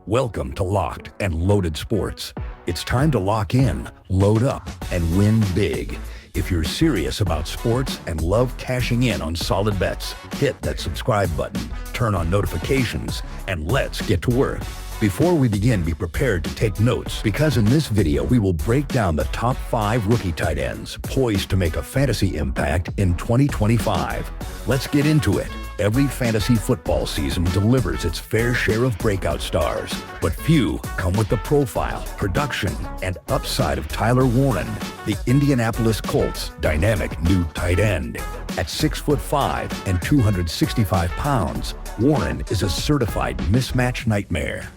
Welcome to Locked and Loaded Sports. It's time to lock in, load up, and win big. If you're serious about sports and love cashing in on solid bets, hit that subscribe button, turn on notifications, and let's get to work. Before we begin, be prepared to take notes, because in this video we will break down the top 5 rookie tight ends poised to make a fantasy impact in 2025. Let's get into it. Every fantasy football season delivers its fair share of breakout stars, but few come with the profile, production, and upside of Tyler Warren, the Indianapolis Colts' dynamic new tight end. At 6'5" and 265 pounds, Warren is a certified mismatch nightmare.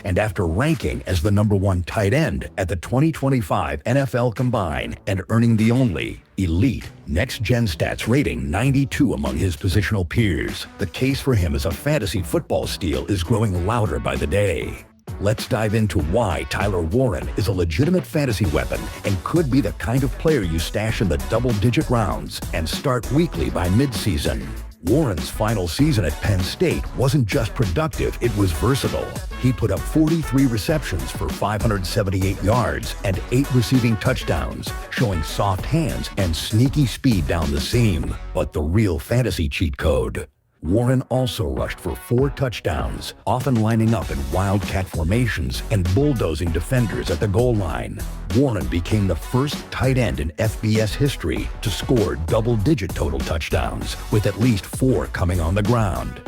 And after ranking as the #1 tight end at the 2025 NFL Combine and earning the only elite next-gen stats rating 92 among his positional peers, the case for him as a fantasy football steal is growing louder by the day. Let's dive into why Tyler Warren is a legitimate fantasy weapon and could be the kind of player you stash in the double-digit rounds and start weekly by midseason. Warren's final season at Penn State wasn't just productive, it was versatile. He put up 43 receptions for 578 yards and 8 receiving touchdowns, showing soft hands and sneaky speed down the seam. But the real fantasy cheat code: Warren also rushed for 4 touchdowns, often lining up in wildcat formations and bulldozing defenders at the goal line. Warren became the first tight end in FBS history to score double-digit total touchdowns, with at least 4 coming on the ground.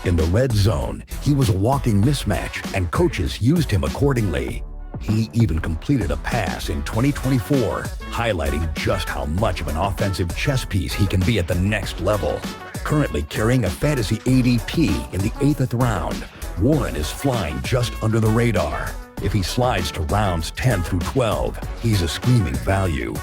In the red zone, he was a walking mismatch, and coaches used him accordingly. He even completed a pass in 2024, highlighting just how much of an offensive chess piece he can be at the next level. Currently carrying a fantasy ADP in the 8th round, Warren is flying just under the radar. If he slides to rounds 10 through 12, he's a screaming value,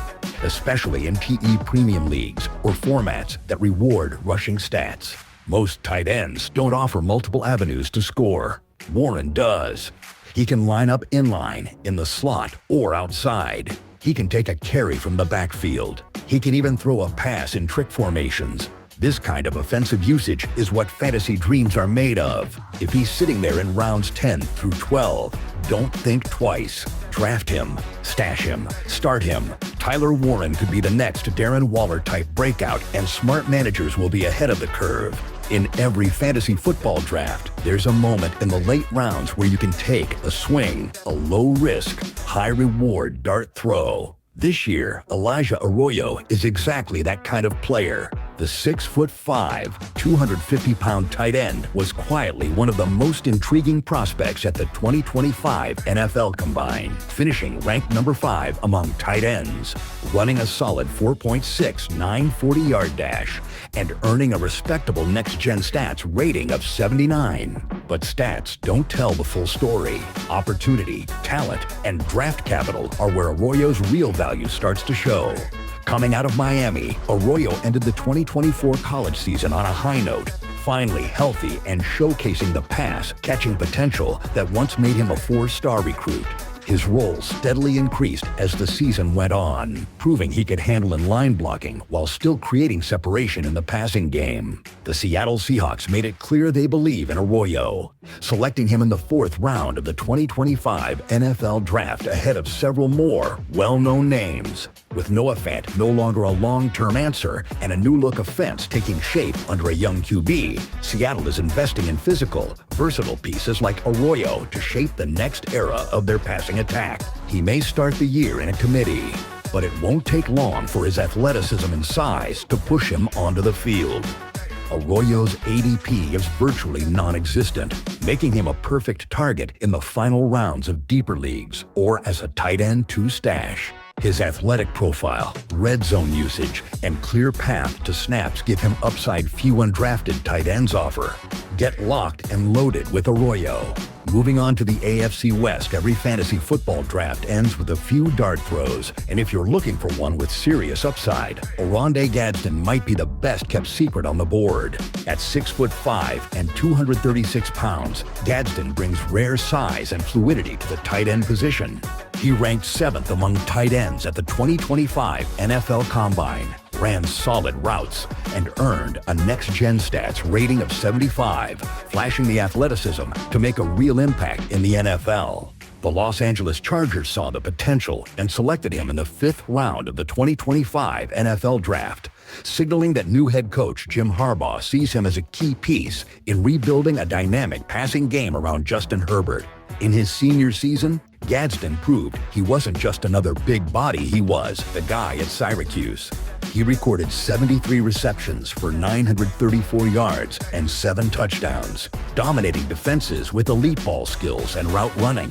especially in PE premium leagues or formats that reward rushing stats. Most tight ends don't offer multiple avenues to score. Warren does. He can line up inline, in the slot, or outside. He can take a carry from the backfield. He can even throw a pass in trick formations. This kind of offensive usage is what fantasy dreams are made of. If he's sitting there in rounds 10 through 12, don't think twice. Draft him, stash him, start him. Tyler Warren could be the next Darren Waller-type breakout, and smart managers will be ahead of the curve. In every fantasy football draft, there's a moment in the late rounds where you can take a swing, a low-risk, high-reward dart throw. This year, Aoyo is exactly that kind of player. The 6'5", 250-pound tight end was quietly one of the most intriguing prospects at the 2025 NFL Combine, finishing ranked number 5 among tight ends, running a solid 4.6 940-yard dash, and earning a respectable next-gen stats rating of 79. But stats don't tell the full story. Opportunity, talent, and draft capital are where Aoyo's real value starts to show. Coming out of Miami, Aoyo ended the 2024 college season on a high note, finally healthy and showcasing the pass-catching potential that once made him a 4-star recruit. His role steadily increased as the season went on, proving he could handle in line blocking while still creating separation in the passing game. The Seattle Seahawks made it clear they believe in Aoyo, selecting him in the 4th round of the 2025 NFL Draft ahead of several more well-known names. With Noah Fant no longer a long-term answer and a new-look offense taking shape under a young QB, Seattle is investing in physical, versatile pieces like Aoyo to shape the next era of their passing attack. He may start the year in a committee, but it won't take long for his athleticism and size to push him onto the field. Aoyo's ADP is virtually non-existent, making him a perfect target in the final rounds of deeper leagues or as a tight end 2 stash. His athletic profile, red zone usage, and clear path to snaps give him upside few undrafted tight ends offer. Get locked and loaded with Aoyo. Moving on to the AFC West, every fantasy football draft ends with a few dart throws, and if you're looking for one with serious upside, Gadston might be the best-kept secret on the board. At 6'5" and 236 pounds, Gadston brings rare size and fluidity to the tight end position. He ranked 7th among tight ends at the 2025 NFL Combine, ran solid routes, and earned a next-gen stats rating of 75, flashing the athleticism to make a real impact in the NFL. The Los Angeles Chargers saw the potential and selected him in the 5th round of the 2025 NFL Draft, signaling that new head coach Jim Harbaugh sees him as a key piece in rebuilding a dynamic passing game around Justin Herbert. In his senior season, Gadston proved he wasn't just another big body, he was the guy at Syracuse. He recorded 73 receptions for 934 yards and 7 touchdowns, dominating defenses with elite ball skills and route running.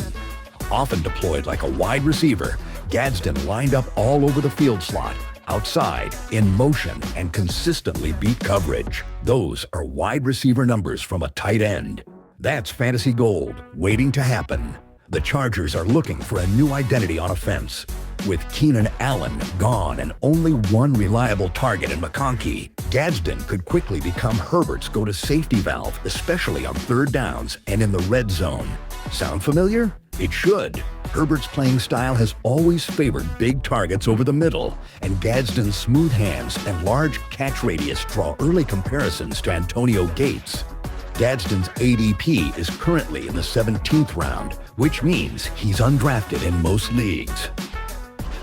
Often deployed like a wide receiver, Gadston lined up all over the field slot, outside, in motion, and consistently beat coverage. Those are wide receiver numbers from a tight end. That's fantasy gold waiting to happen. The Chargers are looking for a new identity on offense. With Keenan Allen gone and only one reliable target in McConkey, Gadsden could quickly become Herbert's go-to safety valve, especially on 3rd downs and in the red zone. Sound familiar? It should. Herbert's playing style has always favored big targets over the middle, and Gadsden's smooth hands and large catch radius draw early comparisons to Antonio Gates. Gadsden's ADP is currently in the 17th round, which means he's undrafted in most leagues.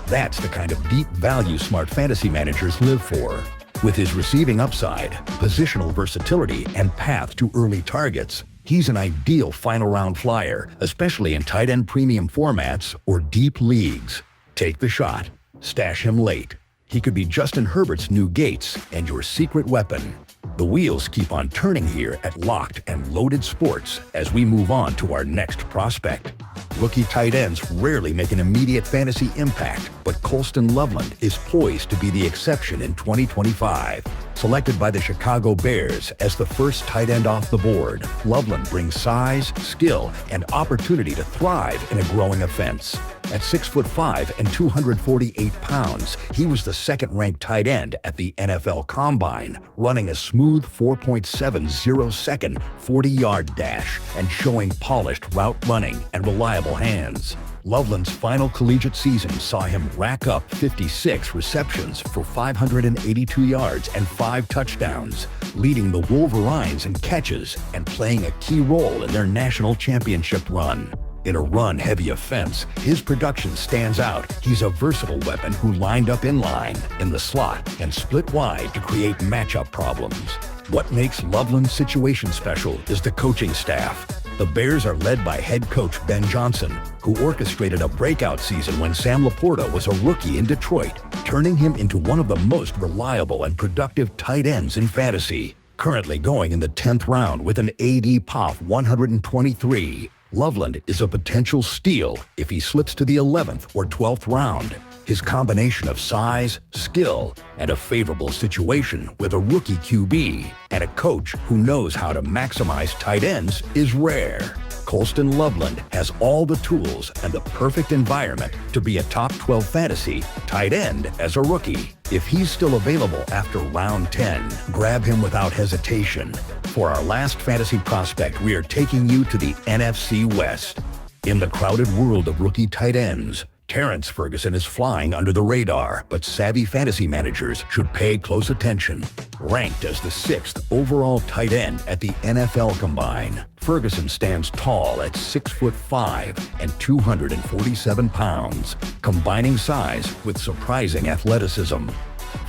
That's the kind of deep value smart fantasy managers live for. With his receiving upside, positional versatility, and path to early targets, he's an ideal final round flyer, especially in tight end premium formats or deep leagues. Take the shot. Stash him late. He could be Justin Herbert's new Gates and your secret weapon. The wheels keep on turning here at Locked and Loaded Sports as we move on to our next prospect. Rookie tight ends rarely make an immediate fantasy impact, but Coloulston Loveland is poised to be the exception in 2025. Selected by the Chicago Bears as the first tight end off the board, Loveland brings size, skill, and opportunity to thrive in a growing offense. At 6'5" and 248 pounds, he was the second-ranked tight end at the NFL Combine, running a smooth 4.70-second 40-yard dash and showing polished route running and reliable hands. Loveland's final collegiate season saw him rack up 56 receptions for 582 yards and 5 touchdowns, leading the Wolverines in catches and playing a key role in their national championship run. In a run-heavy offense, his production stands out. He's a versatile weapon who lined up in line, in the slot, and split wide to create matchup problems. What makes Loveland's situation special is the coaching staff. The Bears are led by head coach Ben Johnson, who orchestrated a breakout season when Sam Laporta was a rookie in Detroit, turning him into one of the most reliable and productive tight ends in fantasy. Currently going in the 10th round with an ADP 123, Loveland is a potential steal if he slips to the 11th or 12th round. His combination of size, skill, and a favorable situation with a rookie QB and a coach who knows how to maximize tight ends is rare. Coloulston Loveland has all the tools and the perfect environment to be a top 12 fantasy tight end as a rookie. If he's still available after round 10, grab him without hesitation. For our last fantasy prospect, we are taking you to the NFC West. In the crowded world of rookie tight ends, Terrence Ferguson is flying under the radar, but savvy fantasy managers should pay close attention. Ranked as the 6th overall tight end at the NFL Combine, Ferguson stands tall at 6'5" and 247 pounds, combining size with surprising athleticism.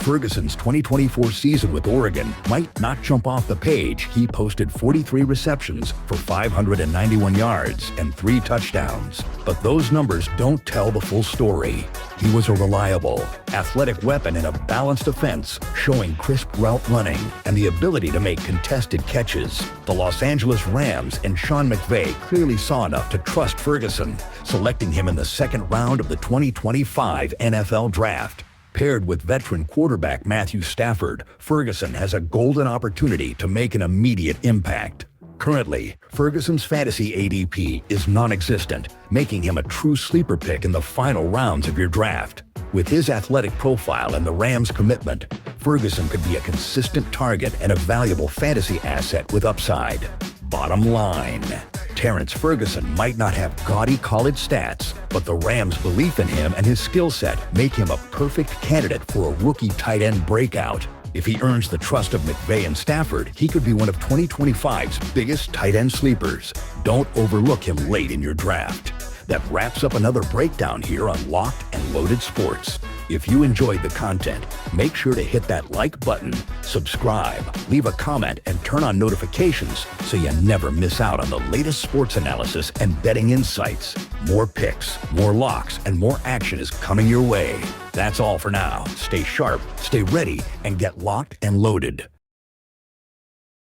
Ferguson's 2024 season with Oregon might not jump off the page. He posted 43 receptions for 591 yards and 3 touchdowns. But those numbers don't tell the full story. He was a reliable, athletic weapon in a balanced offense, showing crisp route running and the ability to make contested catches. The Los Angeles Rams and Sean McVay clearly saw enough to trust Ferguson, selecting him in the 2nd round of the 2025 NFL Draft. Paired with veteran quarterback Matthew Stafford, Ferguson has a golden opportunity to make an immediate impact. Currently, Ferguson's fantasy ADP is non-existent, making him a true sleeper pick in the final rounds of your draft. With his athletic profile and the Rams' commitment, Ferguson could be a consistent target and a valuable fantasy asset with upside. Bottom line, Terrence Ferguson might not have gaudy college stats, but the Rams' belief in him and his skill set make him a perfect candidate for a rookie tight end breakout. If he earns the trust of McVay and Stafford, he could be one of 2025's biggest tight end sleepers. Don't overlook him late in your draft. That wraps up another breakdown here on Locked and Loaded Sports. If you enjoyed the content, make sure to hit that like button, subscribe, leave a comment, and turn on notifications so you never miss out on the latest sports analysis and betting insights. More picks, more locks, and more action is coming your way. That's all for now. Stay sharp, stay ready, and get locked and loaded.